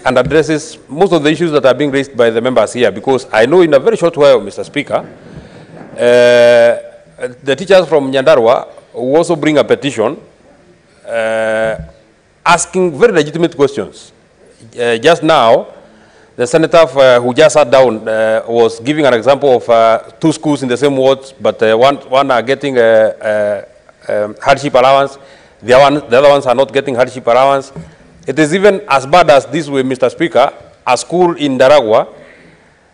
and addresses most of the issues that are being raised by the members here, because I know in a very short while, Mr. Speaker, the teachers from Nyandarua will also bring a petition asking very legitimate questions. Just now, the senator who just sat down was giving an example of 2 schools in the same wards, but one are getting hardship allowance, the other ones are not getting hardship allowance. It is even as bad as this way, Mr. Speaker. A school in Daragwa,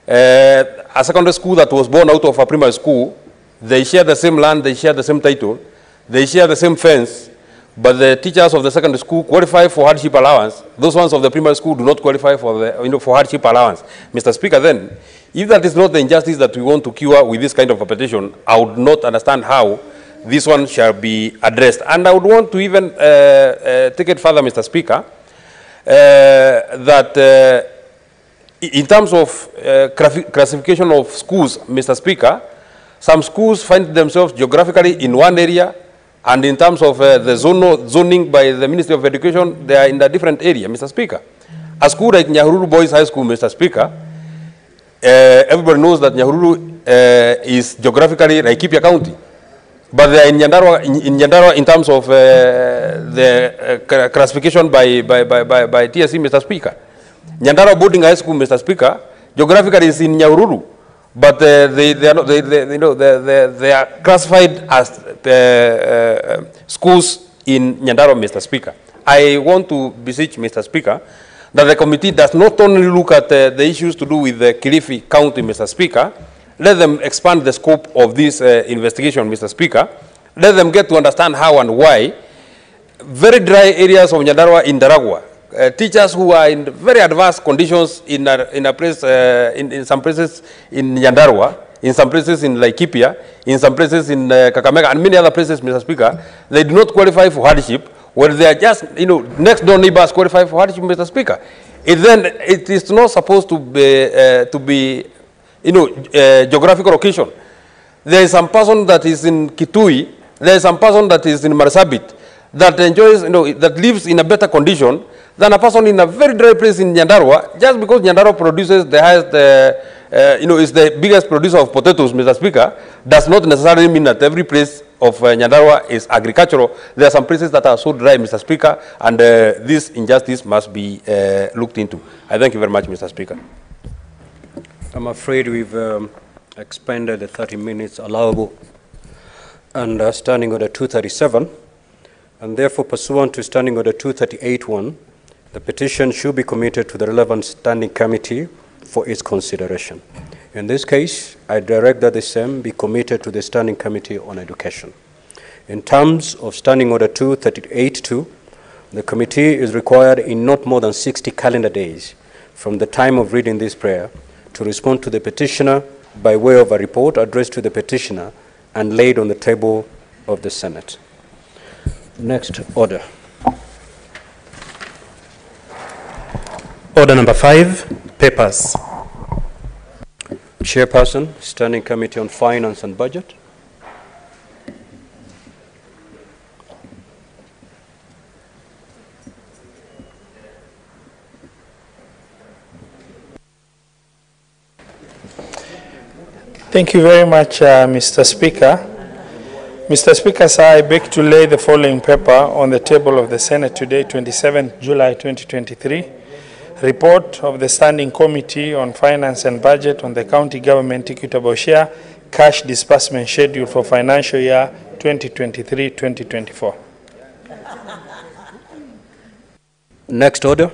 a secondary school that was born out of a primary school, they share the same land, they share the same title, they share the same fence, but the teachers of the secondary school qualify for hardship allowance. Those ones of the primary school do not qualify for the, for hardship allowance. Mr. Speaker, then, if that is not the injustice that we want to cure with this kind of a petition, I would not understand how this one shall be addressed. And I would want to even take it further, Mr. Speaker, that in terms of classification of schools, Mr. Speaker, some schools find themselves geographically in one area, and in terms of the zoning by the Ministry of Education, they are in a different area, Mr. Speaker. A school like Nyahururu Boys High School, Mr. Speaker, everybody knows that Nyahururu is geographically Laikipia County, but they are in Nyandarua in terms of the classification by TSC, Mr. Speaker. Nyandarua Boarding High School, Mr. Speaker, geographically is in Nyahururu, but they are classified as schools in Nyandarua, Mr. Speaker. I want to beseech, Mr. Speaker, that the committee does not only look at the issues to do with the Kilifi County, Mr. Speaker. Let them expand the scope of this investigation, Mr. Speaker. Let them get to understand how and why very dry areas of Nyandarua in Daragwa, teachers who are in very advanced conditions in some places in Nyandarua, in some places in Laikipia, in some places in Kakamega, and many other places, Mr. Speaker, they do not qualify for hardship, where they are just, next door neighbors qualify for hardship, Mr. Speaker. It is not supposed to be geographical location. There is some person that is in Kitui, there is some person that is in Marsabit, that enjoys, that lives in a better condition than a person in a very dry place in Nyandarua, just because Nyandarua produces the highest, is the biggest producer of potatoes, Mr. Speaker, does not necessarily mean that every place of Nyandarua is agricultural. There are some places that are so dry, Mr. Speaker, and this injustice must be looked into. I thank you very much, Mr. Speaker. I'm afraid we've expended the 30 minutes allowable under Standing Order 237, and therefore, pursuant to Standing Order 238(1), the petition should be committed to the relevant standing committee for its consideration. In this case, I direct that the same be committed to the Standing Committee on Education. In terms of Standing Order 238(2), the committee is required in not more than 60 calendar days from the time of reading this prayer to respond to the petitioner by way of a report addressed to the petitioner and laid on the table of the Senate. Next order. Order number 5, papers. Chairperson, Standing Committee on Finance and Budget. Thank you very much, Mr. Speaker. Mr. Speaker, sir, I beg to lay the following paper on the table of the Senate today, 27 July 2023. Report of the Standing Committee on Finance and Budget on the County Government Equitable Share Cash Disbursement Schedule for Financial Year 2023-2024. Next order.